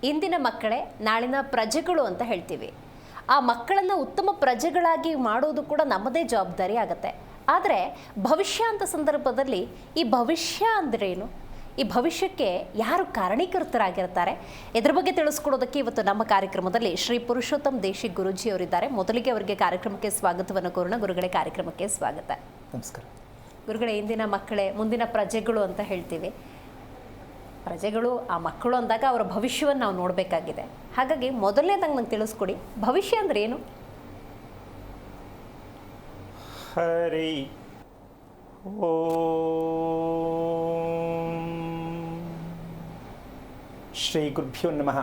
ಇಂದಿನ ಮಕ್ಕಳೇ ನಾಳಿನ ಪ್ರಜೆಗಳು ಅಂತ ಹೇಳ್ತೀವಿ. ಆ ಮಕ್ಕಳನ್ನು ಉತ್ತಮ ಪ್ರಜೆಗಳಾಗಿ ಮಾಡೋದು ಕೂಡ ನಮ್ಮದೇ ಜವಾಬ್ದಾರಿ ಆಗುತ್ತೆ. ಆದರೆ ಭವಿಷ್ಯ ಅಂತ ಸಂದರ್ಭದಲ್ಲಿ ಈ ಭವಿಷ್ಯ ಅಂದ್ರೇನು, ಈ ಭವಿಷ್ಯಕ್ಕೆ ಯಾರು ಕಾರಣೀಕರ್ತರಾಗಿರ್ತಾರೆ, ಇದ್ರ ಬಗ್ಗೆ ತಿಳಿಸ್ಕೊಡೋದಕ್ಕೆ ಇವತ್ತು ನಮ್ಮ ಕಾರ್ಯಕ್ರಮದಲ್ಲಿ ಶ್ರೀ ಪುರುಷೋತ್ತಮ್ ದೇಶಿಕ್ ಗುರೂಜಿ ಅವರಿದ್ದಾರೆ. ಮೊದಲಿಗೆ ಅವರಿಗೆ ಕಾರ್ಯಕ್ರಮಕ್ಕೆ ಸ್ವಾಗತವನ್ನು ಕೋರೋಣ. ಗುರುಗಳೇ, ಕಾರ್ಯಕ್ರಮಕ್ಕೆ ಸ್ವಾಗತ. ನಮಸ್ಕಾರ. ಗುರುಗಳೇ, ಇಂದಿನ ಮಕ್ಕಳೇ ಮುಂದಿನ ಪ್ರಜೆಗಳು ಅಂತ ಹೇಳ್ತೀವಿ. ಪ್ರಜೆಗಳು ಆ ಮಕ್ಕಳು ಅಂದಾಗ ಅವರ ಭವಿಷ್ಯವನ್ನು ನಾವು ನೋಡಬೇಕಾಗಿದೆ. ಹಾಗಾಗಿ ಮೊದಲನೇದಾಗಿ ನಂಗೆ ತಿಳಿಸ್ಕೊಡಿ, ಭವಿಷ್ಯ ಅಂದ್ರೆ ಏನು? ಹರಿ ಓಂ ಶ್ರೀ ಗುರುಭ್ಯೋ ನಮಃ.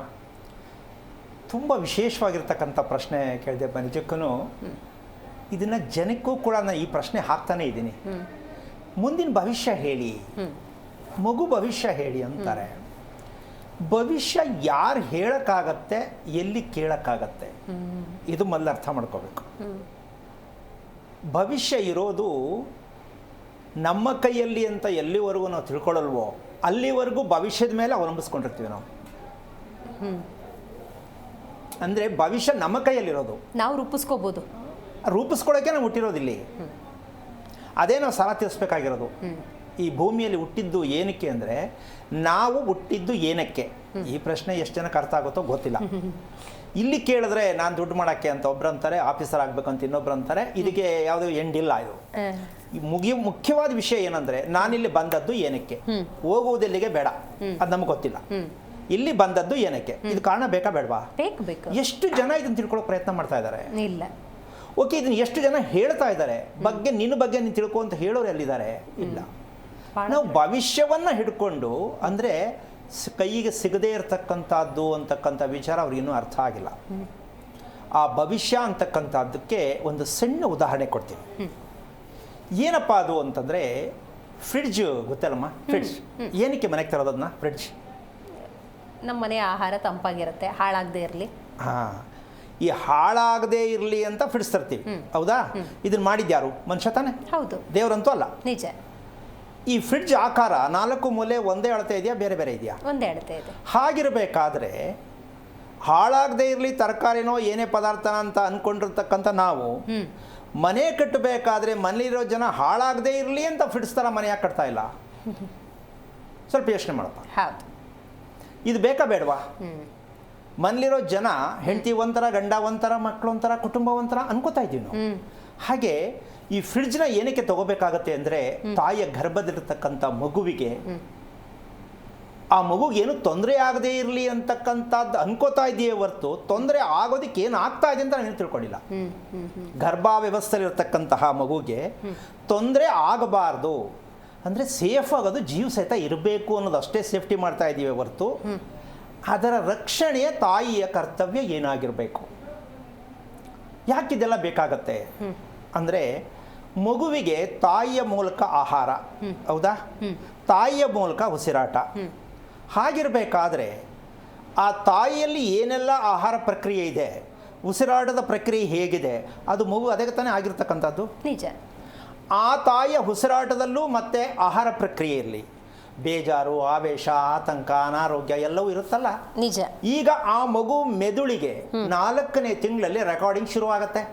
ತುಂಬ ವಿಶೇಷವಾಗಿರ್ತಕ್ಕಂಥ ಪ್ರಶ್ನೆ ಕೇಳಿದೆ. ನಿಜಕ್ಕೂ ಇದನ್ನು ಜನಕ್ಕೂ ಕೂಡ ನಾನು ಈ ಪ್ರಶ್ನೆ ಹಾಕ್ತಾನೆ ಇದ್ದೀನಿ. ಮುಂದಿನ ಭವಿಷ್ಯ ಹೇಳಿ, ಮಗು ಭವಿಷ್ಯ ಹೇಳಿ ಅಂತಾರೆ. ಭವಿಷ್ಯ ಯಾರು ಹೇಳಕ್ಕಾಗತ್ತೆ, ಎಲ್ಲಿ ಕೇಳಕ್ಕಾಗತ್ತೆ, ಇದು ಮೊದಲು ಅರ್ಥ ಮಾಡ್ಕೋಬೇಕು. ಭವಿಷ್ಯ ಇರೋದು ನಮ್ಮ ಕೈಯಲ್ಲಿ ಅಂತ ಎಲ್ಲಿವರೆಗೂ ನಾವು ತಿಳ್ಕೊಳ್ಳಲ್ವೋ ಅಲ್ಲಿವರೆಗೂ ಭವಿಷ್ಯದ ಮೇಲೆ ಅವಲಂಬಿಸ್ಕೊಂಡಿರ್ತೀವಿ ನಾವು. ಅಂದರೆ ಭವಿಷ್ಯ ನಮ್ಮ ಕೈಯಲ್ಲಿರೋದು, ನಾವು ರೂಪಿಸ್ಕೋಬೋದು. ರೂಪಿಸ್ಕೊಳ್ಳೋಕೆ ನಾವು ಹುಟ್ಟಿರೋದಿಲ್ಲಿ. ಅದೇ ನಾವು ಸಾಲ ತೀರಿಸ್ಬೇಕಾಗಿರೋದು. ಈ ಭೂಮಿಯಲ್ಲಿ ಹುಟ್ಟಿದ್ದು ಏನಕ್ಕೆ ಅಂದರೆ ನಾವು ಹುಟ್ಟಿದ್ದು ಏನಕ್ಕೆ. ಈ ಪ್ರಶ್ನೆ ಎಷ್ಟು ಜನಕ್ಕೆ ಅರ್ಥ ಆಗುತ್ತೋ ಗೊತ್ತಿಲ್ಲ. ಇಲ್ಲಿ ಕೇಳಿದ್ರೆ ನಾನು ದುಡ್ಡು ಮಾಡೋಕ್ಕೆ ಅಂತ ಒಬ್ರು ಅಂತಾರೆ, ಆಫೀಸರ್ ಆಗ್ಬೇಕಂತ ಇನ್ನೊಬ್ರು ಅಂತಾರೆ. ಇದಕ್ಕೆ ಯಾವುದೋ ಎಂಡಿಲ್ಲ. ಇದು ಮುಖ್ಯವಾದ ವಿಷಯ ಏನಂದ್ರೆ, ನಾನಿಲ್ಲಿ ಬಂದದ್ದು ಏನಕ್ಕೆ, ಹೋಗುವುದೆಲ್ಲಿಗೆ ಬೇಡ, ಅದು ನಮ್ಗೆ ಗೊತ್ತಿಲ್ಲ. ಇಲ್ಲಿ ಬಂದದ್ದು ಏನಕ್ಕೆ, ಇದು ಕಾರಣ ಬೇಕಾ ಬೇಡವಾ? ಎಷ್ಟು ಜನ ಇದನ್ನ ತಿಳ್ಕೊಳ್ಳೋ ಪ್ರಯತ್ನ ಮಾಡ್ತಾ ಇದ್ದಾರೆ? ಇಲ್ಲ. ಓಕೆ, ಇದನ್ನ ಎಷ್ಟು ಜನ ಹೇಳ್ತಾ ಇದ್ದಾರೆ? ನಿನ್ನ ಬಗ್ಗೆ ನೀನು ತಿಳ್ಕೊ ಅಂತ ಹೇಳೋರು ಎಲ್ಲಿದ್ದಾರೆ? ಇಲ್ಲ. ನಾವು ಭವಿಷ್ಯವನ್ನ ಹಿಡ್ಕೊಂಡು, ಅಂದರೆ ಕೈಗೆ ಸಿಗದೇ ಇರತಕ್ಕಂಥದ್ದು ಅಂತಕ್ಕಂಥ ವಿಚಾರ ಅವ್ರಿಗಿನ್ನೂ ಅರ್ಥ ಆಗಿಲ್ಲ. ಆ ಭವಿಷ್ಯ ಅಂತಕ್ಕಂಥದ್ದಕ್ಕೆ ಒಂದು ಸಣ್ಣ ಉದಾಹರಣೆ ಕೊಡ್ತೀನಿ. ಏನಪ್ಪ ಅದು ಅಂತಂದರೆ, ಫ್ರಿಡ್ಜ್ ಗೊತ್ತಲ್ಲಮ್ಮ? ಫ್ರಿಡ್ಜ್ ಏನಕ್ಕೆ ಮನೆಗೆ ತರೋದನ್ನ? ಫ್ರಿಡ್ಜ್ ನಮ್ಮ ಮನೆ ಆಹಾರ ತಂಪಾಗಿರುತ್ತೆ, ಹಾಳಾಗದೇ ಇರಲಿ. ಹಾಂ, ಈ ಹಾಳಾಗದೇ ಇರಲಿ ಅಂತ ಫ್ರಿಡ್ಜ್ ತರ್ತೀವಿ, ಹೌದಾ? ಇದನ್ನ ಮಾಡಿದ್ಯಾರು? ಮನುಷ್ಯ ತಾನೆ? ಹೌದು. ದೇವರಂತೂ ಅಲ್ಲ. ನಿಜ. ಈ ಫ್ರಿಡ್ಜ್ ಆಕಾರ 4 ಮೂಲೆ ಒಂದೇ ಅಳತೆ ಇದೆಯಾ, ಬೇರೆ ಬೇರೆ ಇದೆಯಾ? ಒಂದೇ ಅಳತೆ ಇದೆ. ಹಾಗಿರಬೇಕಾದ್ರೆ ಹಾಳಾಗದೇ ಇರಲಿ ತರಕಾರಿನೋ ಏನೇ ಪದಾರ್ಥನ ಅಂತ ಅಂದ್ಕೊಂಡಿರ್ತಕ್ಕಂಥ ನಾವು ಮನೆ ಕಟ್ಟಬೇಕಾದ್ರೆ ಮನೇಲಿರೋ ಜನ ಹಾಳಾಗದೇ ಇರಲಿ ಅಂತ ಫ್ರಿಡ್ಜ್ ಥರ ಮನೆ ಯಾಕೆ ಕಟ್ತಾ ಇಲ್ಲ? ಸ್ವಲ್ಪ ಯೋಚನೆ ಮಾಡಪ್ಪ. ಹೌದು. ಇದು ಬೇಕಾ ಬೇಡವಾ? ಮನೇಲಿರೋ ಜನ ಹೆಂಡತಿ ಒಂಥರ, ಗಂಡ ಒಂಥರ, ಮಕ್ಕಳು ಒಂಥರ, ಕುಟುಂಬ ಒಂಥರ ಅನ್ಕೋತಾ ಇದ್ದೀವಿ ನಾವು. ಹಾಗೆ ಈ ಫ್ರಿಡ್ಜ್ನ ಏನಕ್ಕೆ ತಗೋಬೇಕಾಗತ್ತೆ ಅಂದರೆ, ತಾಯಿಯ ಗರ್ಭದಲ್ಲಿರ್ತಕ್ಕಂಥ ಮಗುವಿಗೆ, ಆ ಮಗುಗೆ ಏನು ತೊಂದರೆ ಆಗದೇ ಇರಲಿ ಅಂತಕ್ಕಂಥದ್ದು ಅನ್ಕೋತಾ ಇದೆಯೇ ಹೊರತು ತೊಂದರೆ ಆಗೋದಕ್ಕೆ ಏನು ಆಗ್ತಾ ಇದೆ ಅಂತ ನಾನು ತಿಳ್ಕೊಂಡಿಲ್ಲ. ಗರ್ಭಾವ್ಯವಸ್ಥೆಯಲ್ಲಿರ್ತಕ್ಕಂತಹ ಮಗುಗೆ ತೊಂದರೆ ಆಗಬಾರ್ದು ಅಂದರೆ ಸೇಫ್ ಆಗೋದು, ಜೀವ ಸಹಿತ ಇರಬೇಕು ಅನ್ನೋದಷ್ಟೇ ಸೇಫ್ಟಿ ಮಾಡ್ತಾ ಇದ್ದೀವಿ ಹೊರತು ಅದರ ರಕ್ಷಣೆಯ ತಾಯಿಯ ಕರ್ತವ್ಯ ಏನಾಗಿರಬೇಕು. ಯಾಕಿದೆಲ್ಲ ಬೇಕಾಗತ್ತೆ ಅಂದರೆ, ಮಗುವಿಗೆ ತಾಯಿಯ ಮೂಲಕ ಆಹಾರ, ಹೌದಾ? ತಾಯಿಯ ಮೂಲಕ ಉಸಿರಾಟ. ಹಾಗಿರಬೇಕಾದ್ರೆ ಆ ತಾಯಿಯಲ್ಲಿ ಏನೆಲ್ಲ ಆಹಾರ ಪ್ರಕ್ರಿಯೆ ಇದೆ, ಉಸಿರಾಟದ ಪ್ರಕ್ರಿಯೆ ಹೇಗಿದೆ, ಅದು ಮಗು ಅದೇ ತಾನೇ ಆಗಿರ್ತಕ್ಕಂಥದ್ದು. ನಿಜ. ಆ ತಾಯಿಯ ಉಸಿರಾಟದಲ್ಲೂ ಮತ್ತೆ ಆಹಾರ ಪ್ರಕ್ರಿಯೆಯಲ್ಲಿ ಬೇಜಾರು, ಆವೇಶ, ಆತಂಕ, ಅನಾರೋಗ್ಯ ಎಲ್ಲವೂ ಇರುತ್ತಲ್ಲ. ನಿಜ. ಈಗ ಆ ಮಗು ಮೆದುಳಿಗೆ 4ನೇ ತಿಂಗಳಲ್ಲಿ ರೆಕಾರ್ಡಿಂಗ್ ಶುರುವಾಗತ್ತೆ.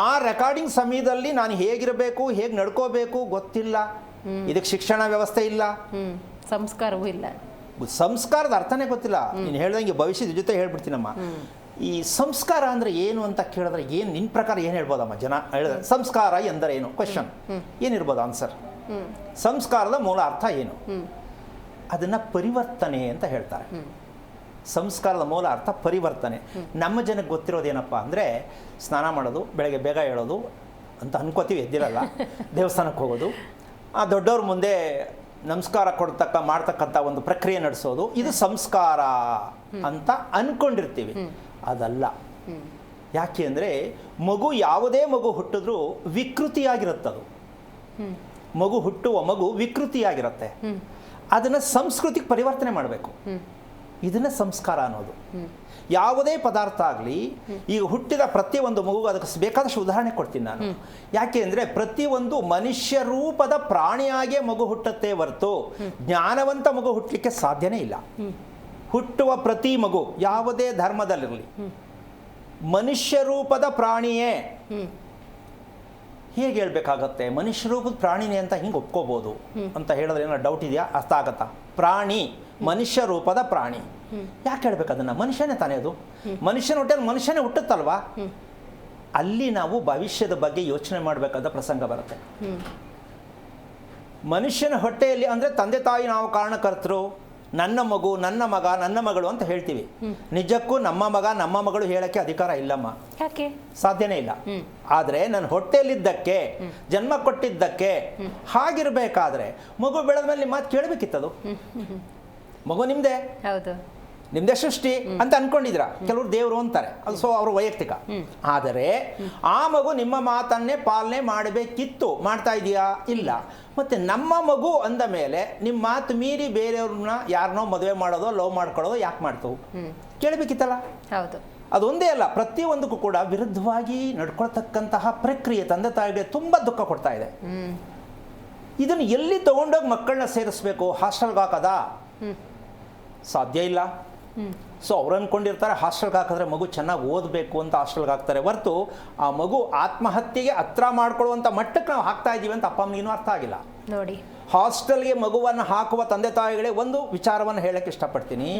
ಆ ರೆಕಾರ್ಡಿಂಗ್ ಸಮಯದಲ್ಲಿ ನಾನು ಹೇಗಿರಬೇಕು, ಹೇಗೆ ನಡ್ಕೋಬೇಕು ಗೊತ್ತಿಲ್ಲ. ಇದಕ್ಕೆ ಶಿಕ್ಷಣ ವ್ಯವಸ್ಥೆ ಇಲ್ಲ, ಸಂಸ್ಕಾರವೂ ಇಲ್ಲ. ಸಂಸ್ಕಾರದ ಅರ್ಥನೇ ಗೊತ್ತಿಲ್ಲ. ನೀನು ಹೇಳ್ದಂಗೆ ಭವಿಷ್ಯದ ಜೊತೆ ಹೇಳ್ಬಿಡ್ತೀನಮ್ಮ. ಈ ಸಂಸ್ಕಾರ ಅಂದ್ರೆ ಏನು ಅಂತ ಕೇಳಿದ್ರೆ ಏನು ನಿನ್ನ ಪ್ರಕಾರ ಏನು ಹೇಳ್ಬೋದಮ್ಮ? ಜನ ಹೇಳಿದ್ರೆ ಸಂಸ್ಕಾರ ಎಂದರೆ ಏನು? ಕ್ವಶನ್ ಏನಿರ್ಬೋದು ಆನ್ಸರ್? ಸಂಸ್ಕಾರದ ಮೂಲ ಅರ್ಥ ಏನು? ಅದನ್ನ ಪರಿವರ್ತನೆ ಅಂತ ಹೇಳ್ತಾರೆ. ಸಂಸ್ಕಾರದ ಮೂಲ ಅರ್ಥ ಪರಿವರ್ತನೆ. ನಮ್ಮ ಜನಕ್ಕೆ ಗೊತ್ತಿರೋದೇನಪ್ಪ ಅಂದರೆ, ಸ್ನಾನ ಮಾಡೋದು, ಬೆಳಗ್ಗೆ ಬೇಗ ಹೇಳೋದು ಅಂತ ಅನ್ಕೋತೀವಿ, ಎದ್ದಿರಲ್ಲ. ದೇವಸ್ಥಾನಕ್ಕೆ ಹೋಗೋದು, ಆ ದೊಡ್ಡವ್ರ ಮುಂದೆ ನಮಸ್ಕಾರ ಮಾಡ್ತಕ್ಕಂಥ ಒಂದು ಪ್ರಕ್ರಿಯೆ ನಡೆಸೋದು, ಇದು ಸಂಸ್ಕಾರ ಅಂತ ಅನ್ಕೊಂಡಿರ್ತೀವಿ. ಅದಲ್ಲ. ಯಾಕೆ ಅಂದರೆ, ಯಾವುದೇ ಮಗು ಹುಟ್ಟಿದ್ರೂ ವಿಕೃತಿಯಾಗಿರುತ್ತದು. ಹುಟ್ಟುವ ಮಗು ವಿಕೃತಿಯಾಗಿರುತ್ತೆ. ಅದನ್ನು ಸಂಸ್ಕೃತಿಗೆ ಪರಿವರ್ತನೆ ಮಾಡಬೇಕು. ಇದನ್ನೇ ಸಂಸ್ಕಾರ ಅನ್ನೋದು. ಯಾವುದೇ ಪದಾರ್ಥ ಆಗಲಿ, ಈಗ ಹುಟ್ಟಿದ ಪ್ರತಿಯೊಂದು ಮಗು, ಅದಕ್ಕೆ ಬೇಕಾದಷ್ಟು ಉದಾಹರಣೆ ಕೊಡ್ತೀನಿ ನಾನು. ಯಾಕೆ ಅಂದರೆ ಪ್ರತಿಯೊಂದು ಮನುಷ್ಯ ರೂಪದ ಪ್ರಾಣಿಯಾಗಿಯೇ ಮಗು ಹುಟ್ಟುತ್ತೆ ಹೊರತು ಜ್ಞಾನವಂತ ಮಗು ಹುಟ್ಟಲಿಕ್ಕೆ ಸಾಧ್ಯನೇ ಇಲ್ಲ. ಹುಟ್ಟುವ ಪ್ರತಿ ಮಗು ಯಾವುದೇ ಧರ್ಮದಲ್ಲಿರಲಿ ಮನುಷ್ಯ ರೂಪದ ಪ್ರಾಣಿಯೇ. ಹೇಗೆ ಹೇಳ್ಬೇಕಾಗತ್ತೆ ಮನುಷ್ಯ ರೂಪದ ಪ್ರಾಣಿನೇ ಅಂತ ಹಿಂಗೆ ಒಪ್ಕೋಬೋದು ಅಂತ ಹೇಳಿದ್ರೆ ಏನೋ ಡೌಟ್ ಇದೆಯಾ? ಅರ್ಥ ಆಗತ್ತಾ? ಪ್ರಾಣಿ, ಮನುಷ್ಯ ರೂಪದ ಪ್ರಾಣಿ. ಯಾಕೆ ಹೇಳ್ಬೇಕು ಅದನ್ನು? ಮನುಷ್ಯನೇ ತಾನೇ ಅದು. ಮನುಷ್ಯನ ಹೊಟ್ಟೆಯಲ್ಲಿ ಮನುಷ್ಯನೇ ಹುಟ್ಟುತ್ತಲ್ವಾ? ಅಲ್ಲಿ ನಾವು ಭವಿಷ್ಯದ ಬಗ್ಗೆ ಯೋಚನೆ ಮಾಡಬೇಕಾದ ಪ್ರಸಂಗ ಬರುತ್ತೆ. ಮನುಷ್ಯನ ಹೊಟ್ಟೆಯಲ್ಲಿ ಅಂದರೆ ತಂದೆ ತಾಯಿ ನಾವು ಕಾರಣಕರ್ತರು. ನನ್ನ ಮಗು, ನನ್ನ ಮಗ, ನನ್ನ ಮಗಳು ಅಂತ ಹೇಳ್ತೀವಿ. ನಿಜಕ್ಕೂ ನಮ್ಮ ಮಗ, ನಮ್ಮ ಮಗಳು ಹೇಳಕ್ಕೆ ಅಧಿಕಾರ ಇಲ್ಲಮ್ಮ. ಯಾಕೆ? ಸಾಧ್ಯನೇ ಇಲ್ಲ. ಆದರೆ ನನ್ನ ಹೊಟ್ಟೆಯಲ್ಲಿದ್ದಕ್ಕೆ, ಜನ್ಮ ಕೊಟ್ಟಿದ್ದಕ್ಕೆ, ಹಾಗಿರ್ಬೇಕಾದ್ರೆ ಮಗು ಬೆಳೆದ ಮೇಲೆ ನಿಮ್ಮ ಮಾತು ಕೇಳಬೇಕಿತ್ತದು. ಮಗು ನಿಮ್ದೇ, ಹೌದು, ನಿಮ್ದೇ ಸೃಷ್ಟಿ ಅಂತ ಅನ್ಕೊಂಡಿದ್ರ. ಕೆಲವರು ದೇವರು ಅಂತಾರೆ, ಅದು ಅವ್ರ ವೈಯಕ್ತಿಕ. ಆದರೆ ಆ ಮಗು ನಿಮ್ಮ ಮಾತನ್ನೇ ಪಾಲನೆ ಮಾಡಬೇಕಿತ್ತು. ಮಾಡ್ತಾ ಇದೆಯಾ? ಇಲ್ಲ. ಮತ್ತೆ ನಮ್ಮ ಮಗು ಅಂದ ಮೇಲೆ ನಿಮ್ಮ ಮಾತು ಮೀರಿ ಬೇರೆಯವ್ರನ್ನ ಯಾರನ್ನೋ ಮದುವೆ ಮಾಡೋದೋ ಲವ್ ಮಾಡ್ಕೊಳ್ಳೋದೋ ಯಾಕೆ ಮಾಡ್ತವು? ಕೇಳಬೇಕಿತ್ತಲ್ಲ. ಹೌದು. ಅದೊಂದೇ ಅಲ್ಲ, ಪ್ರತಿಯೊಂದಕ್ಕೂ ಕೂಡ ವಿರುದ್ಧವಾಗಿ ನಡ್ಕೊಳ್ತಕ್ಕಂತಹ ಪ್ರಕ್ರಿಯೆ ತಂದೆ ತಾಯಿಗೆ ತುಂಬ ದುಃಖ ಕೊಡ್ತಾ ಇದೆ. ಇದನ್ನು ಎಲ್ಲಿ ತಗೊಂಡೋಗಿ ಮಕ್ಕಳನ್ನ ಸೇರಿಸ್ಬೇಕು? ಹಾಸ್ಟೆಲ್ಗೆ ಹಾಕದ? ಸಾಧ್ಯ ಇಲ್ಲ. ಸೊ ಅವ್ರು ಅಂದ್ಕೊಂಡಿರ್ತಾರೆ ಹಾಸ್ಟೆಲ್ಗೆ ಹಾಕಿದ್ರೆ ಮಗು ಚೆನ್ನಾಗಿ ಓದಬೇಕು ಅಂತ ಹಾಸ್ಟೆಲ್ಗೆ ಹಾಕ್ತಾರೆ ಹೊರತು ಆ ಮಗು ಆತ್ಮಹತ್ಯೆಗೆ ಹತ್ರ ಮಾಡ್ಕೊಳ್ಳುವಂಥ ಮಟ್ಟಕ್ಕೆ ನಾವು ಹಾಕ್ತಾ ಇದ್ದೀವಿ ಅಂತ ಅಪ್ಪ ಅಮ್ಮನಿಗೂ ಅರ್ಥ ಆಗಿಲ್ಲ ನೋಡಿ. ಹಾಸ್ಟೆಲ್ಗೆ ಮಗುವನ್ನು ಹಾಕುವ ತಂದೆ ತಾಯಿಗಳೇ ಒಂದು ವಿಚಾರವನ್ನು ಹೇಳಕ್ಕೆ ಇಷ್ಟಪಡ್ತೀನಿ.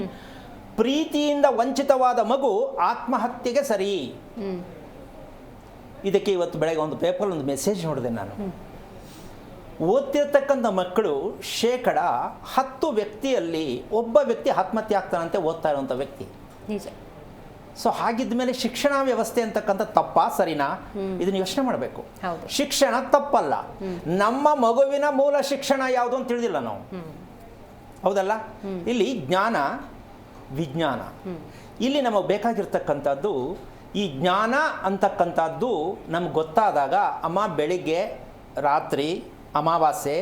ಪ್ರೀತಿಯಿಂದ ವಂಚಿತವಾದ ಮಗು ಆತ್ಮಹತ್ಯೆಗೆ ಸರಿ. ಇದಕ್ಕೆ ಇವತ್ತು ಬೆಳಗ್ಗೆ ಒಂದು ಪೇಪರ್ ಒಂದು ಮೆಸೇಜ್ ನೋಡಿದೆ ನಾನು. ಓದ್ತಿರ್ತಕ್ಕಂಥ ಮಕ್ಕಳು 10 ವ್ಯಕ್ತಿಯಲ್ಲಿ ಒಬ್ಬ ವ್ಯಕ್ತಿ ಆತ್ಮಹತ್ಯೆ ಆಗ್ತಾನಂತೆ, ಓದ್ತಾ ಇರುವಂಥ ವ್ಯಕ್ತಿ. ನಿಜ. ಸೊ ಹಾಗಿದ್ದ ಮೇಲೆ ಶಿಕ್ಷಣ ವ್ಯವಸ್ಥೆ ಅಂತಕ್ಕಂಥ ತಪ್ಪಾ ಸರಿನಾ? ಇದನ್ನ ಯೋಚನೆ ಮಾಡಬೇಕು. ಶಿಕ್ಷಣ ತಪ್ಪಲ್ಲ. ನಮ್ಮ ಮಗುವಿನ ಮೂಲ ಶಿಕ್ಷಣ ಯಾವುದು ಅಂತ ತಿಳಿದಿಲ್ಲ ನಾವು. ಹೌದಲ್ಲ? ಇಲ್ಲಿ ಜ್ಞಾನ, ವಿಜ್ಞಾನ. ಇಲ್ಲಿ ನಮಗೆ ಬೇಕಾಗಿರ್ತಕ್ಕಂಥದ್ದು ಈ ಜ್ಞಾನ ಅಂತಕ್ಕಂಥದ್ದು ನಮ್ಗೆ ಗೊತ್ತಾದಾಗ, ಅಮ್ಮ ಬೆಳಿಗ್ಗೆ ರಾತ್ರಿ ಅಮಾವಾಸ್ಯೆ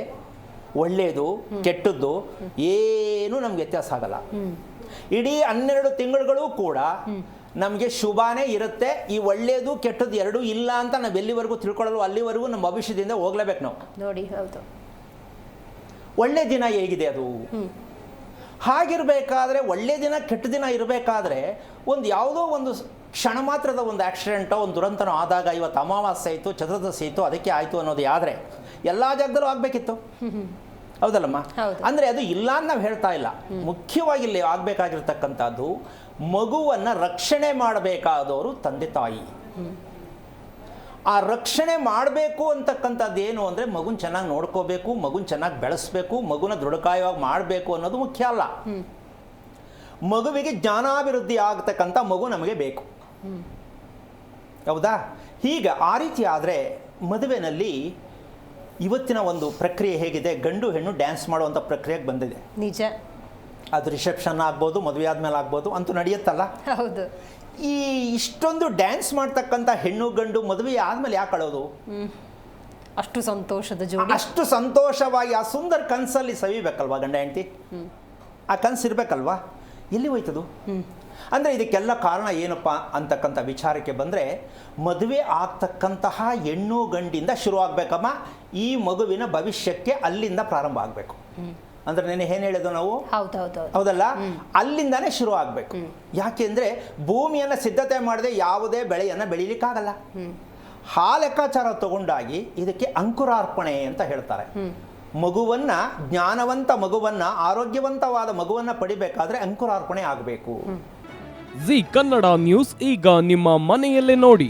ಒಳ್ಳೆಯದು ಕೆಟ್ಟದ್ದು ಏನೂ ನಮ್ಗೆ ವ್ಯತ್ಯಾಸ ಆಗಲ್ಲ. ಇಡೀ 12 ತಿಂಗಳುಗಳು ಕೂಡ ನಮಗೆ ಶುಭಾನೇ ಇರುತ್ತೆ. ಈ ಒಳ್ಳೆಯದು ಕೆಟ್ಟದ್ದು ಎರಡೂ ಇಲ್ಲ ಅಂತ ನಾವು ಎಲ್ಲಿವರೆಗೂ ತಿಳ್ಕೊಳ್ಳಲು ಅಲ್ಲಿವರೆಗೂ ನಮ್ಮ ಭವಿಷ್ಯದಿಂದ ಹೋಗ್ಲೇಬೇಕು ನಾವು ನೋಡಿ. ಹೌದು. ಒಳ್ಳೆ ದಿನ ಹೇಗಿದೆ ಅದು? ಹಾಗಿರಬೇಕಾದ್ರೆ ಒಳ್ಳೆ ದಿನ ಕೆಟ್ಟ ದಿನ ಇರಬೇಕಾದ್ರೆ ಯಾವುದೋ ಒಂದು ಕ್ಷಣ ಮಾತ್ರದ ಒಂದು ಆಕ್ಸಿಡೆಂಟೋ ಒಂದು ದುರಂತನೋ ಆದಾಗ ಇವತ್ತು ಅಮಾವಾಸ್ಯೆ ಆಯಿತು, ಚತುರ್ದಶಿ ಆಯಿತು, ಅದಕ್ಕೆ ಆಯಿತು ಅನ್ನೋದು ಆದರೆ ಎಲ್ಲ ಜಾಗದಲ್ಲೂ ಆಗಬೇಕಿತ್ತು. ಹೌದಲ್ಲಮ್ಮ? ಅಂದರೆ ಅದು ಇಲ್ಲ ಅಂತ ನಾವು ಹೇಳ್ತಾ ಇಲ್ಲ. ಮುಖ್ಯವಾಗಿ ಇಲ್ಲಿ ಆಗಬೇಕಾಗಿರ್ತಕ್ಕಂಥದ್ದು ಮಗುವನ್ನು ರಕ್ಷಣೆ ಮಾಡಬೇಕಾದವರು ತಂದೆ ತಾಯಿ. ಆ ರಕ್ಷಣೆ ಮಾಡಬೇಕು ಅಂತಕ್ಕಂಥದ್ದು ಏನು ಅಂದರೆ ಮಗುನ ಚೆನ್ನಾಗಿ ನೋಡ್ಕೋಬೇಕು, ಮಗುನ ಚೆನ್ನಾಗಿ ಬೆಳೆಸಬೇಕು, ಮಗುನ ದೃಢಕಾಯವಾಗಿ ಮಾಡಬೇಕು ಅನ್ನೋದು ಮುಖ್ಯ ಅಲ್ಲ. ಮಗುವಿಗೆ ಜ್ಞಾನಾಭಿವೃದ್ಧಿ ಆಗ್ತಕ್ಕಂಥ ಮಗು ನಮಗೆ ಬೇಕು. ಹೌದಾ? ಹೀಗೆ ಆ ರೀತಿ ಆದರೆ ಮದುವೆನಲ್ಲಿ ಇವತ್ತಿನ ಒಂದು ಪ್ರಕ್ರಿಯೆ ಹೇಗಿದೆ? ಗಂಡು ಹೆಣ್ಣು ಡ್ಯಾನ್ಸ್ ಮಾಡುವಂಥ ಪ್ರಕ್ರಿಯೆಗೆ ಬಂದಿದೆ. ನಿಜ. ಅದು ರಿಸೆಪ್ಷನ್ ಆಗ್ಬೋದು, ಮದುವೆ ಆದಮೇಲೆ ಆಗ್ಬೋದು, ಅಂತೂ ನಡೆಯುತ್ತಲ್ಲ. ಹೌದು. ಈ ಇಷ್ಟೊಂದು ಡ್ಯಾನ್ಸ್ ಮಾಡ್ತಕ್ಕಂಥ ಹೆಣ್ಣು ಗಂಡು ಮದುವೆ ಆದಮೇಲೆ ಯಾಕೆ ಅಳೋದು? ಅಷ್ಟು ಸಂತೋಷದ ಜೋಡಿ, ಅಷ್ಟು ಸಂತೋಷವಾಗಿ ಆ ಸುಂದರ ಕನಸಲ್ಲಿ ಸವಿಬೇಕಲ್ವಾ ಗಂಡ ಹೆಂಡತಿ? ಆ ಕನಸು ಇರಬೇಕಲ್ವಾ? ಎಲ್ಲಿ ಹೋಯ್ತದು? ಅಂದರೆ ಇದಕ್ಕೆಲ್ಲ ಕಾರಣ ಏನಪ್ಪ ಅಂತಕ್ಕಂಥ ವಿಚಾರಕ್ಕೆ ಬಂದರೆ, ಮದುವೆ ಆಗ್ತಕ್ಕಂತಹ ಹೆಣ್ಣು ಗಂಡಿಂದ ಶುರು ಆಗಬೇಕಮ್ಮ. ಈ ಮಗುವಿನ ಭವಿಷ್ಯಕ್ಕೆ ಅಲ್ಲಿಂದ ಪ್ರಾರಂಭ ಆಗಬೇಕು. ಅಂದರೆ ನೆನೆ ಏನು ಹೇಳಿದ್ದು ನಾವು? ಹೌದಲ್ಲ? ಅಲ್ಲಿಂದಾನೇ ಶುರು ಆಗಬೇಕು. ಯಾಕೆಂದರೆ ಭೂಮಿಯನ್ನು ಸಿದ್ಧತೆ ಮಾಡದೆ ಯಾವುದೇ ಬೆಳೆಯನ್ನು ಬೆಳೀಲಿಕ್ಕಾಗಲ್ಲ. ಆ ಲೆಕ್ಕಾಚಾರ ತಗೊಂಡಾಗಿ ಇದಕ್ಕೆ ಅಂಕುರಾರ್ಪಣೆ ಅಂತ ಹೇಳ್ತಾರೆ. ಮಗುವನ್ನ, ಜ್ಞಾನವಂತ ಮಗುವನ್ನ, ಆರೋಗ್ಯವಂತವಾದ ಮಗುವನ್ನ ಪಡಿಬೇಕಾದ್ರೆ ಅಂಕುರಾರ್ಪಣೆ ಆಗಬೇಕು. ಜಿ ಕನ್ನಡ ನ್ಯೂಸ್ ಈಗ ನಿಮ್ಮ ಮನೆಯಲ್ಲೇ ನೋಡಿ.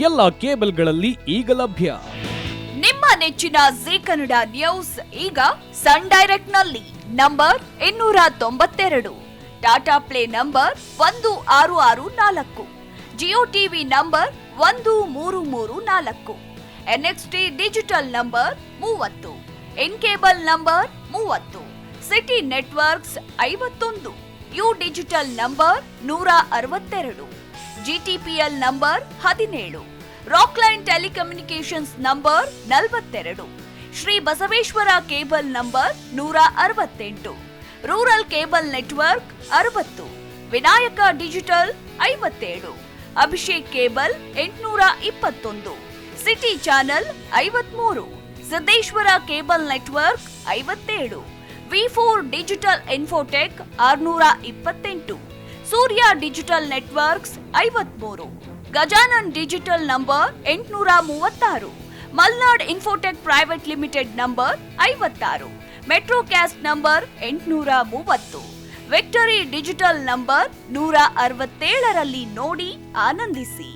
ಎಲ್ಲ ಕೇಬಲ್ಗಳಲ್ಲಿ ಈಗ ಲಭ್ಯ. ನಿಮ್ಮ ನೆಚ್ಚಿನ ಜಿ ಕನ್ನಡ ನ್ಯೂಸ್ ಈಗ ಸನ್ ಡೈರೆಕ್ಟ್ ನಲ್ಲಿ number 292, Tata play number 1664, Jio TV number 1334, NXT digital number 30, in cable number 30, city networks 51, U digital number 162, GTPL number 17, Rockline telecommunications number 42, Shri Basaveshwara cable number 168, rural cable network 60, Vinayaka digital 57, Abhishek cable 821, city channel 53, Siddeshwara cable network 57, V4 digital Infotech 628, Surya digital networks 53, Gajanan digital number 836, Malnad Infotech private limited number 56, Metrocast number 830, Victory digital number 167ರಲ್ಲಿ ನೋಡಿ ಆನಂದಿಸಿ.